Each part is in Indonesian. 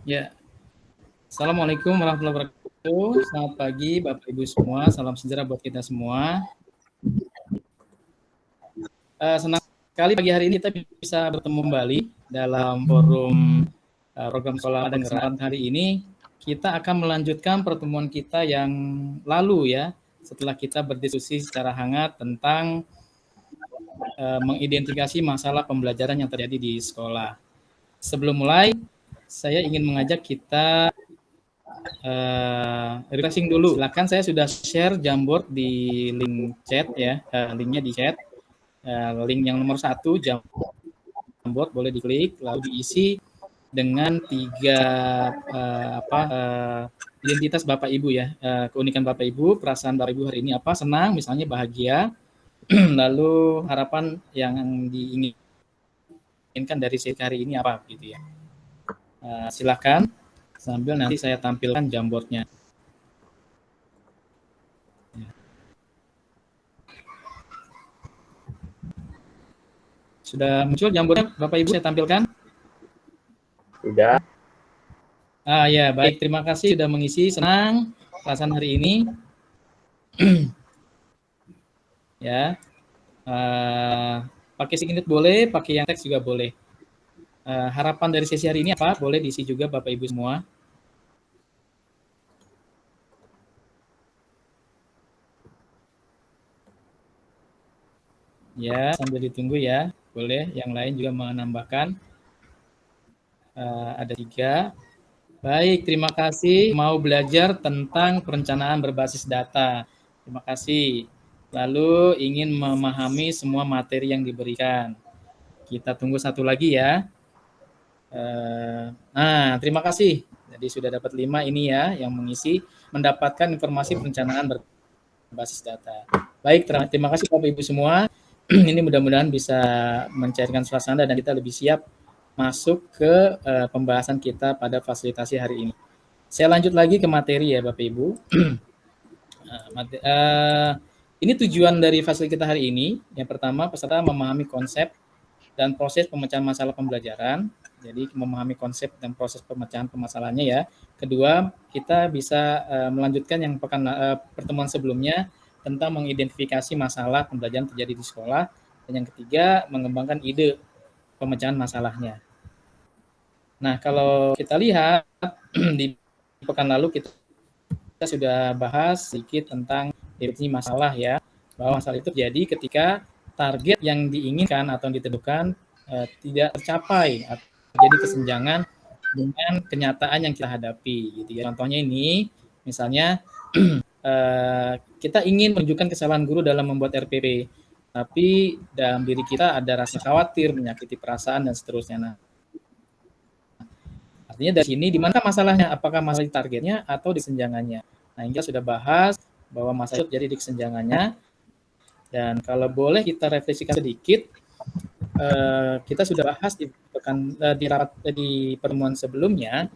Ya, Assalamualaikum warahmatullahi wabarakatuh. Selamat pagi Bapak Ibu semua. Salam sejahtera buat kita semua. Senang sekali pagi hari ini kita bisa bertemu kembali dalam forum program sekolah dan kesehatan. Hari ini kita akan melanjutkan pertemuan kita yang lalu ya, setelah kita berdiskusi secara hangat tentang mengidentifikasi masalah pembelajaran yang terjadi di sekolah. Sebelum mulai, saya ingin mengajak kita refreshing dulu. Silakan, saya sudah share Jamboard di link chat ya, linknya di chat. Link yang nomor 1 Jamboard boleh diklik, lalu diisi dengan 3 identitas Bapak Ibu ya, keunikan Bapak Ibu, perasaan Bapak Ibu hari ini apa, senang, misalnya bahagia, lalu harapan yang diinginkan dari sesi hari ini apa gitu ya. Silakan sambil nanti saya tampilkan Jamboardnya. Sudah muncul Jamboardnya Bapak Ibu saya tampilkan? Sudah. Ya, baik. Terima kasih sudah mengisi. Senang perasaan hari ini. Ya. Pakai singkat boleh, pakai yang teks juga boleh. Harapan dari sesi hari ini apa? Boleh diisi juga Bapak Ibu semua. Ya, sambil ditunggu ya. Boleh, yang lain juga menambahkan. Ada 3. Baik, terima kasih. Mau belajar tentang perencanaan berbasis data. Terima kasih. Lalu ingin memahami semua materi yang diberikan. Kita tunggu satu lagi ya. Terima kasih. Jadi sudah dapat 5 ini ya yang mengisi, mendapatkan informasi perencanaan berbasis data. Baik, terima kasih Bapak Ibu semua. Ini mudah-mudahan bisa mencairkan suasana dan kita lebih siap masuk ke pembahasan kita pada fasilitasi hari ini. Saya lanjut lagi ke materi ya Bapak Ibu. Ini tujuan dari fasilitas kita hari ini. Yang pertama, peserta memahami konsep dan proses pemecahan masalah pembelajaran. Jadi memahami konsep dan proses pemecahan permasalahannya ya. Kedua, kita bisa melanjutkan yang pertemuan sebelumnya tentang mengidentifikasi masalah pembelajaran terjadi di sekolah. Dan yang ketiga, mengembangkan ide pemecahan masalahnya. Nah, kalau kita lihat di pekan lalu kita sudah bahas sedikit tentang definisi masalah ya, bahwa masalah itu terjadi ketika target yang diinginkan atau yang ditentukan tidak tercapai atau terjadi kesenjangan dengan kenyataan yang kita hadapi gitu ya. Contohnya ini, misalnya kita ingin menunjukkan kesalahan guru dalam membuat RPP, tapi dalam diri kita ada rasa khawatir, menyakiti perasaan dan seterusnya. Nah, artinya dari sini di mana masalahnya? Apakah masalah di targetnya atau di kesenjangannya? Nah, kita sudah bahas bahwa masalah itu jadi di kesenjangannya. Dan kalau boleh kita refleksikan sedikit, kita sudah bahas di pertemuan sebelumnya,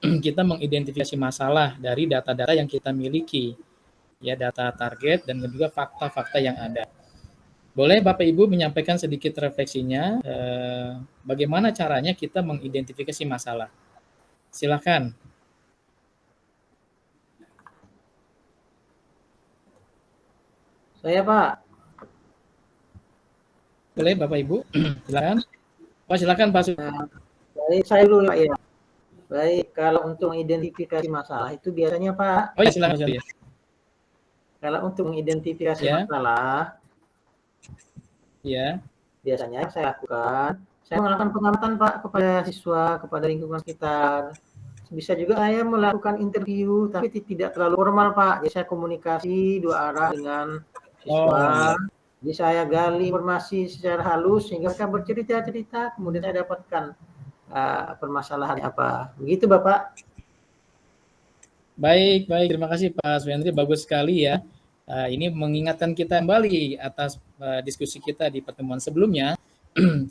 kita mengidentifikasi masalah dari data-data yang kita miliki, ya, data target dan juga fakta-fakta yang ada. Boleh Bapak Ibu menyampaikan sedikit refleksinya, bagaimana caranya kita mengidentifikasi masalah? Silakan. Saya Pak. Boleh Bapak Ibu, silakan. Pak silakan Pak. Baik, saya dulu Pak ya. Baik, kalau untuk mengidentifikasi masalah itu biasanya Pak. Oh ya silakan. Ya. Kalau untuk mengidentifikasi masalah, ya. Biasanya yang saya lakukan, saya melakukan pengamatan Pak kepada siswa, kepada lingkungan sekitar. Bisa juga saya melakukan interview, tapi tidak terlalu formal Pak. Jadi saya komunikasi 2 arah dengan siswa. Jadi saya gali informasi secara halus sehingga mereka bercerita-cerita, kemudian saya dapatkan permasalahannya apa. Begitu Bapak. Baik. Terima kasih Pak Swendri, bagus sekali ya. Ini mengingatkan kita kembali atas diskusi kita di pertemuan sebelumnya.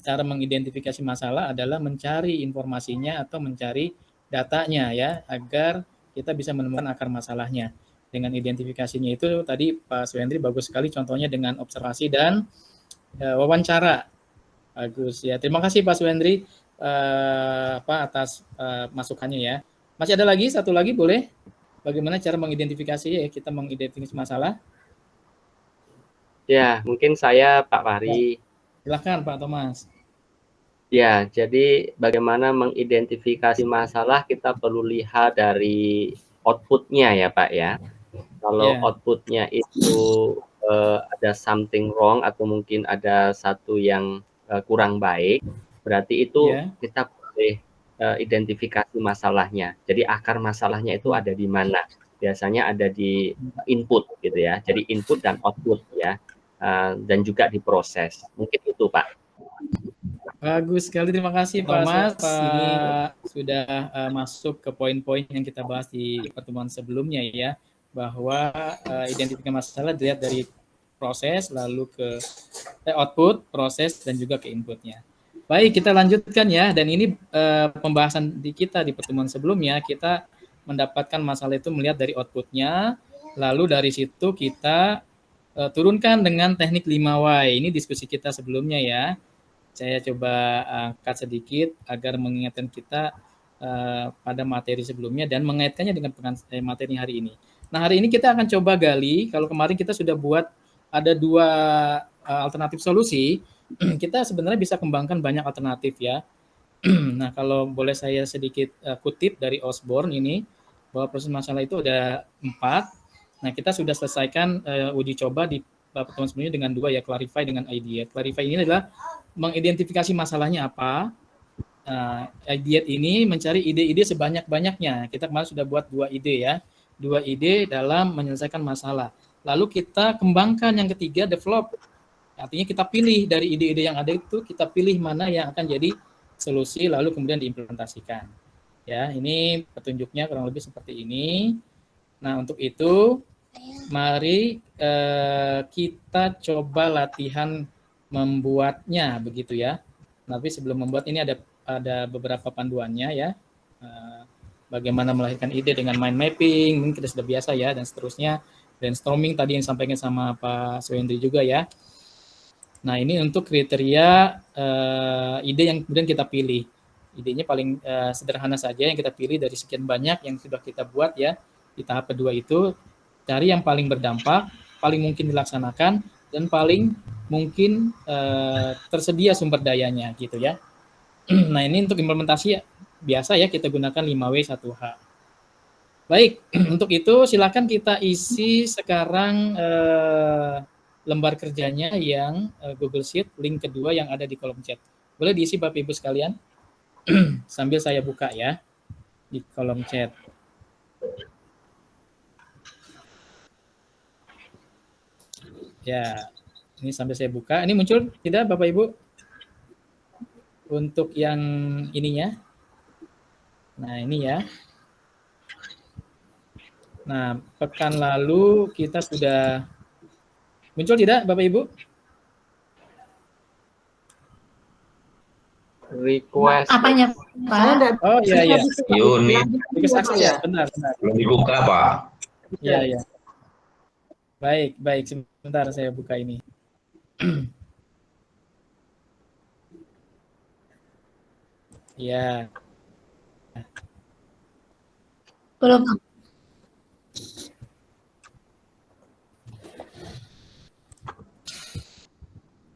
Cara mengidentifikasi masalah adalah mencari informasinya atau mencari datanya ya, agar kita bisa menemukan akar masalahnya. Dengan identifikasinya itu tadi Pak Swendri bagus sekali contohnya dengan observasi dan wawancara. Bagus ya. Terima kasih Pak Swendri. atas masukannya ya. Masih ada lagi satu lagi boleh? Bagaimana cara mengidentifikasi ya kita mengidentifikasi masalah? Ya, mungkin saya Pak Fahri. Silakan Pak Thomas. Ya, jadi bagaimana mengidentifikasi masalah kita perlu lihat dari output-nya ya Pak ya. Kalau Ya. output-nya itu ada something wrong atau mungkin ada satu yang kurang baik, berarti itu Ya. kita boleh identifikasi masalahnya. Jadi akar masalahnya itu ada di mana? Biasanya ada di input gitu ya. Jadi input dan output ya. Dan juga diproses. Mungkin itu Pak. Bagus sekali, terima kasih Pak Thomas. Ini sudah masuk ke poin-poin yang kita bahas di pertemuan sebelumnya ya, bahwa identifikasi masalah dilihat dari proses, lalu ke output, proses, dan juga ke inputnya. Baik, kita lanjutkan ya, dan ini pembahasan di kita di pertemuan sebelumnya, kita mendapatkan masalah itu melihat dari outputnya, lalu dari situ kita turunkan dengan teknik 5Y. Ini diskusi kita sebelumnya ya. Saya coba angkat sedikit agar mengingatkan kita pada materi sebelumnya dan mengaitkannya dengan materi hari ini. Nah, hari ini kita akan coba gali, kalau kemarin kita sudah buat ada 2 alternatif solusi, kita sebenarnya bisa kembangkan banyak alternatif ya. Nah, kalau boleh saya sedikit kutip dari Osborne ini, bahwa proses masalah itu ada 4. Nah, kita sudah selesaikan uji coba di pertemuan sebelumnya dengan 2 ya, clarify dengan idea. Clarify ini adalah mengidentifikasi masalahnya apa. Idea ini mencari ide-ide sebanyak-banyaknya. Kita kemarin sudah buat 2 ide ya. 2 ide dalam menyelesaikan masalah. Lalu kita kembangkan yang ketiga, develop. Artinya kita pilih dari ide-ide yang ada itu, kita pilih mana yang akan jadi solusi lalu kemudian diimplementasikan. Ya, ini petunjuknya kurang lebih seperti ini. Nah, untuk itu mari kita coba latihan membuatnya begitu ya. Tapi sebelum membuat ini ada beberapa panduannya ya. Bagaimana melahirkan ide dengan mind mapping, mungkin kita sudah biasa ya, dan seterusnya. Brainstorming tadi yang disampaikan sama Pak Suhendri juga ya. Nah, ini untuk kriteria ide yang kemudian kita pilih. Idenya paling sederhana saja yang kita pilih dari sekian banyak yang sudah kita buat ya. Di tahap kedua itu cari yang paling berdampak, paling mungkin dilaksanakan, dan paling mungkin tersedia sumber dayanya gitu ya. Nah, ini untuk implementasi biasa ya kita gunakan 5W 1H. Baik, untuk itu silakan kita isi sekarang lembar kerjanya yang Google Sheet, link kedua yang ada di kolom chat. Boleh diisi Bapak Ibu sekalian? Sambil saya buka ya di kolom chat. Ya, ini sambil saya buka. Ini muncul tidak Bapak Ibu? Untuk yang ininya. Nah, ini ya. Nah, pekan lalu kita sudah muncul tidak Bapak Ibu? Request. Apanya, Pak? Oh iya iya. Unit Request akses ya, benar. belum dibuka, Pak. Iya iya. Baik, sebentar saya buka ini. Ya. Belum.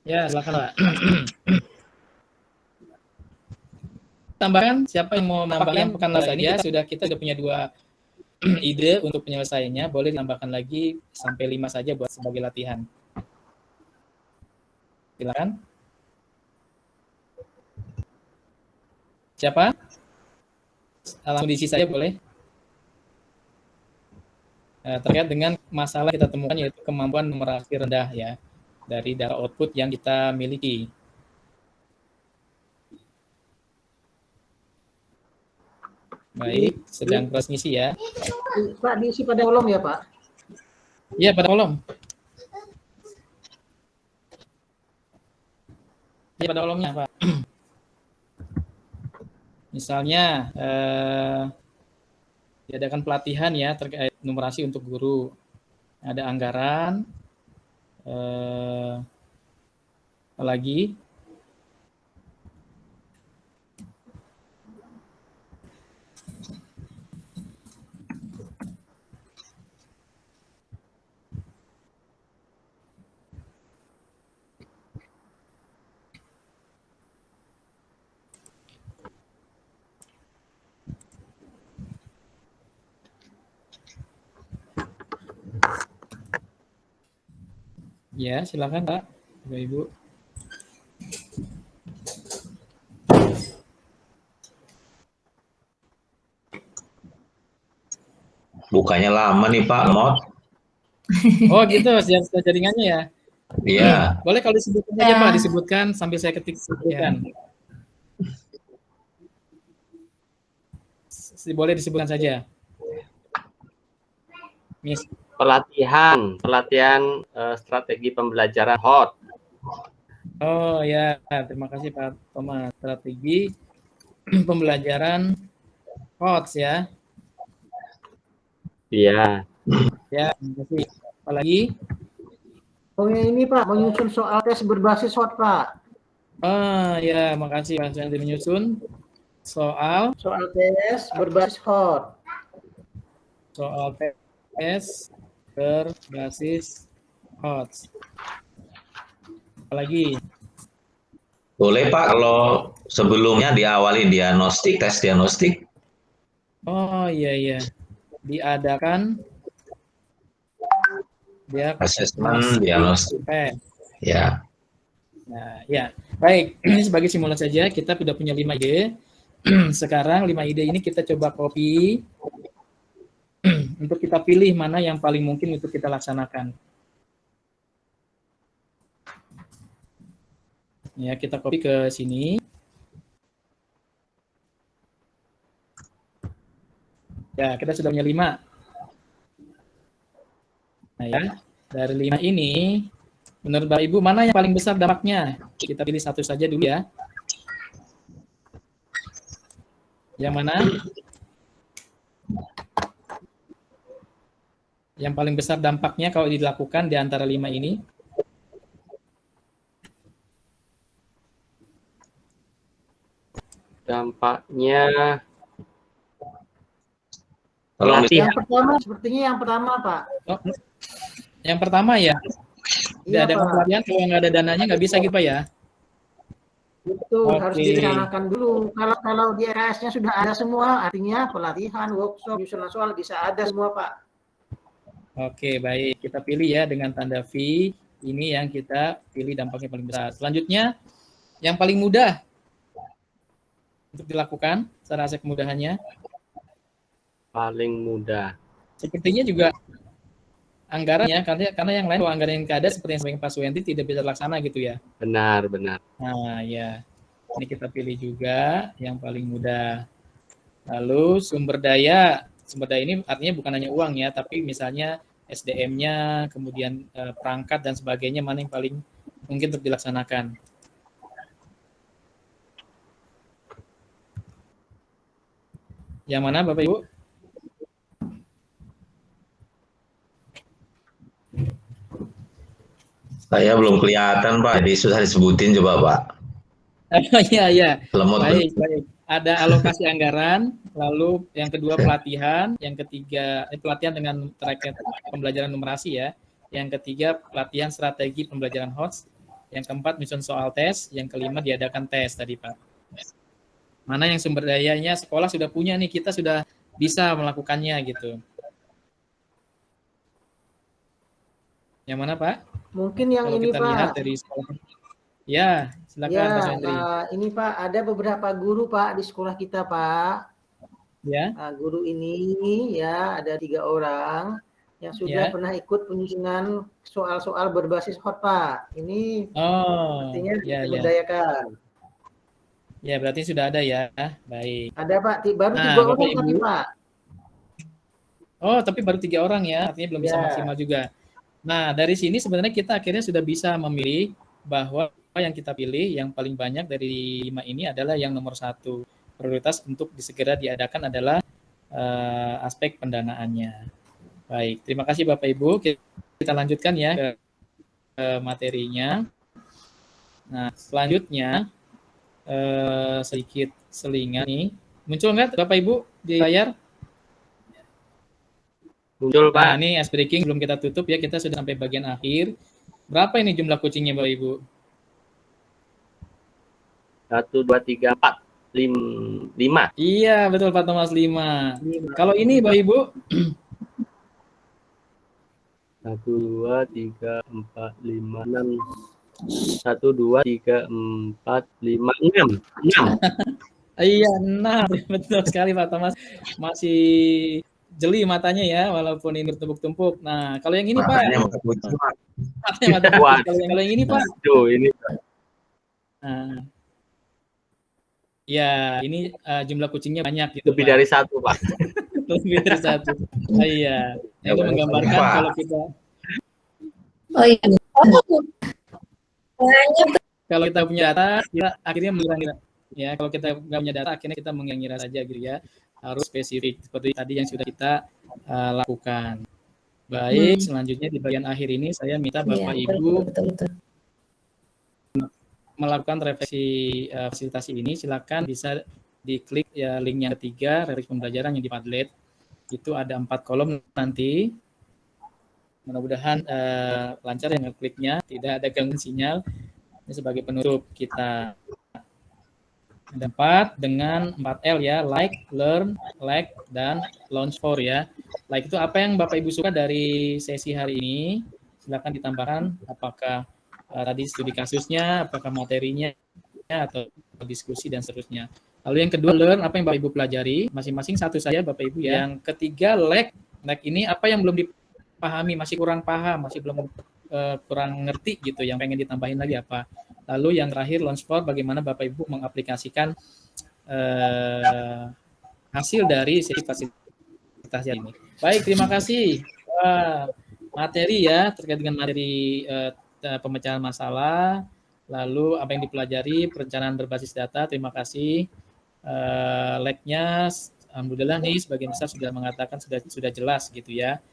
Ya, silakan Pak. Tambahkan siapa yang mau menambahkan pekan lalu ini kita sudah punya 2 ide untuk penyelesaiannya, boleh ditambahkan lagi sampai 5 saja buat sebagai latihan. Silakan. Siapa? Langsung diisi saja boleh. Terkait dengan masalah kita temukan yaitu kemampuan numerasi rendah ya dari data output yang kita miliki. Baik, sedang proses ngisi ya. Pak, diisi pada kolom ya, Pak? Iya, pada kolom. Iya, pada kolomnya, Pak. Misalnya, diadakan pelatihan ya terkait numerasi untuk guru. Ada anggaran, apa lagi? Ya, silakan Pak, Bapak Ibu. Bukannya lama nih Pak, Mod. Oh gitu, siap jaringannya ya. Iya. Boleh kalau disebutkan saja Ya. Pak, disebutkan sambil saya ketik sebutkan. Boleh disebutkan saja. Miss. Pelatihan strategi pembelajaran HOT. Oh ya, terima kasih Pak Thomas. Strategi pembelajaran HOTS ya. Iya. Ya, terima kasih. Apalagi? Oh ya ini Pak, menyusun soal tes berbasis HOT Pak. Oh ya, makasih Pak Suyanti menyusun soal tes berbasis HOT. Soal tes berbasis HOTS. Apalagi? Boleh Pak kalau sebelumnya diawali tes diagnostik. Oh iya. Diadakan Asesmen diagnostik. Ya. Nah, ya. Baik, ini sebagai simulasi saja kita sudah punya 5 ide. Sekarang 5 ide ini kita coba copy untuk kita pilih mana yang paling mungkin untuk kita laksanakan. Ya, kita copy ke sini. Ya, kita sudah punya 5. Nah ya, dari 5 ini, menurut Bapak Ibu, mana yang paling besar dampaknya? Kita pilih satu saja dulu ya. Yang mana? Yang paling besar dampaknya kalau dilakukan di antara 5 ini? Dampaknya Yang pertama, sepertinya yang pertama, Pak. Oh, yang pertama ya? Iya, ada pelatihan, kalau nggak ada dananya nggak bisa gitu Pak ya? Betul, harus direncanakan dulu. Kalau di RAS-nya sudah ada semua, artinya pelatihan, workshop, nyusun soal bisa ada semua, Pak. Oke, baik. Kita pilih ya dengan tanda V. Ini yang kita pilih dampaknya paling besar. Selanjutnya, yang paling mudah untuk dilakukan, saya rasa kemudahannya. Paling mudah. Sepertinya juga anggarannya, karena yang lain kalau anggaran yang ada seperti yang sampaikan Pak Suyanti tidak bisa terlaksana gitu ya. Benar. Nah ya, ini kita pilih juga yang paling mudah. Lalu sumber daya ini artinya bukan hanya uang ya, tapi misalnya SDM-nya, kemudian perangkat dan sebagainya, mana yang paling mungkin untuk dilaksanakan. Yang mana Bapak Ibu? Saya belum kelihatan Pak, jadi susah disebutin coba Pak. Iya. Lemot. Baik. Ada alokasi anggaran, lalu yang kedua pelatihan, yang ketiga pelatihan dengan terkait pembelajaran numerasi ya. Yang ketiga pelatihan strategi pembelajaran HOTS, yang keempat nyusun soal tes, yang kelima diadakan tes tadi Pak. Mana yang sumber dayanya sekolah sudah punya nih, kita sudah bisa melakukannya gitu. Yang mana Pak? Mungkin yang kalau ini kita Pak. Lihat dari sekolah. Ya, silakan Pak Hendri. Ini Pak, ada beberapa guru Pak di sekolah kita Pak. Ya. Guru ini ya ada 3 orang yang sudah pernah ikut penyusunan soal-soal berbasis HOT Pak. Ini artinya diberdayakan. Ya, berarti sudah ada ya. Baik. Ada Pak, baru 3 orang tadi Pak. Oh, tapi baru 3 orang ya, artinya belum bisa maksimal juga. Nah, dari sini sebenarnya kita akhirnya sudah bisa memilih bahwa yang kita pilih yang paling banyak dari 5 ini adalah yang nomor 1. Prioritas untuk segera diadakan adalah aspek pendanaannya. Baik, terima kasih Bapak Ibu. Kita lanjutkan ya ke materinya. Nah, selanjutnya sedikit selingan nih. Muncul nggak Bapak Ibu di layar? Muncul Pak. Nah, ini ice breaking belum kita tutup ya, kita sudah sampai bagian akhir. Berapa ini jumlah kucingnya Bapak Ibu? 1, 2, 3, 4, 5. Iya, betul Pak Thomas, 5. Kalau ini Bapak Ibu? 1, 2, 3, 4, 5, 6. 1, 2, 3, 4, 5, 6. 6. Iya, 6. Betul sekali Pak Thomas. Masih jeli matanya ya, walaupun ini bertumpuk-tumpuk. Nah, kalau yang ini Pak, Makanya mata kucing, Pak. matanya mata putih. Kalau yang ini Pak, Tuh, ini nah, ya ini jumlah kucingnya banyak gitu lebih Pak. dari 1, Pak. Lebih dari 1. Iya. Itu menggambarkan Pak. kalau kita Oh iya. Banyak. kalau kita punya data, kita akhirnya mengira-ngira. Ya, kalau kita nggak punya data, akhirnya kita mengira-ngira saja gitu ya. Harus spesifik seperti tadi yang sudah kita lakukan. Baik, selanjutnya di bagian akhir ini saya minta Bapak Ibu Betul. melakukan refleksi fasilitasi ini. Silakan bisa diklik ya link yang ketiga, refleksi pembelajaran yang di Padlet. Itu ada 4 kolom nanti. Mudah-mudahan lancar yang ngekliknya, tidak ada gangguan sinyal. Ini sebagai penutup kita. Ada 4 dengan 4L ya, like, learn, like, dan launch for ya. Like itu apa yang Bapak Ibu suka dari sesi hari ini, silakan ditambahkan apakah tadi studi kasusnya, apakah materinya, atau diskusi dan seterusnya. Lalu yang kedua, learn, apa yang Bapak Ibu pelajari, masing-masing satu saja Bapak Ibu ya. Yang ketiga, like ini apa yang belum dipahami, masih kurang paham, masih belum kurang ngerti gitu, yang pengen ditambahin lagi apa. Lalu yang terakhir, launch for, bagaimana Bapak Ibu mengaplikasikan hasil dari sesi fasilitas ini. Baik, terima kasih. Materi ya, terkait dengan materi pemecahan masalah, lalu apa yang dipelajari, perencanaan berbasis data, terima kasih. Like-nya, alhamdulillah nih, sebagian besar sudah mengatakan sudah jelas gitu ya.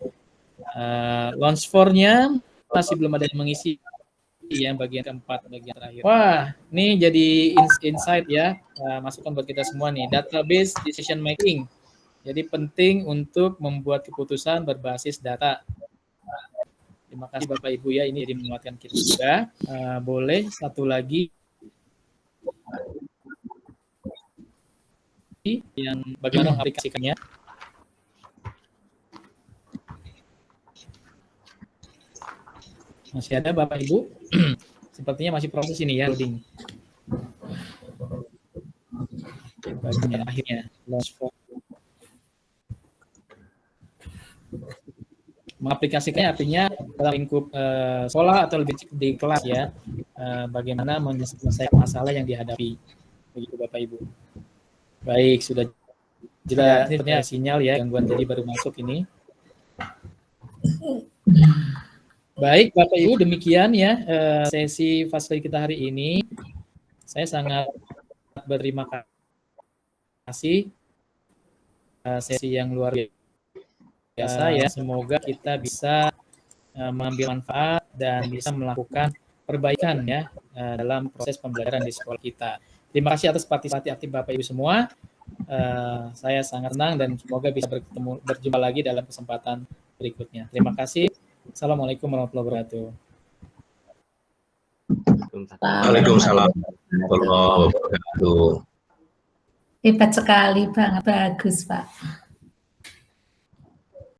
Launch for-nya masih belum ada yang mengisi yang bagian keempat, bagian terakhir. Wah, ini jadi insight ya, masukan buat kita semua nih. Database decision making. Jadi penting untuk membuat keputusan berbasis data. Terima kasih Bapak Ibu ya, ini jadi menguatkan kita juga. Boleh satu lagi yang bagaimana mengaplikasikannya. Masih ada Bapak Ibu? Sepertinya masih proses ini ya, loading. Bagian akhirnya, launch for. Mengaplikasikannya artinya dalam lingkup sekolah atau lebih di kelas ya, bagaimana menyelesaikan masalah yang dihadapi. Begitu Bapak Ibu. Baik, sudah jelas. Ini sepertinya sinyal ya, gangguan tadi baru masuk ini. Baik, Bapak Ibu, demikian ya sesi fasilitas kita hari ini. Saya sangat berterima kasih sesi yang luar biasa ya. Semoga kita bisa mengambil manfaat dan bisa melakukan perbaikan ya dalam proses pembelajaran di sekolah kita. Terima kasih atas partisipasi aktif Bapak Ibu semua. Saya sangat senang dan semoga bisa berjumpa lagi dalam kesempatan berikutnya. Terima kasih. Assalamualaikum warahmatullahi wabarakatuh. Waalaikumsalam warahmatullahi wabarakatuh. Hebat sekali, Bang. Bagus, Pak.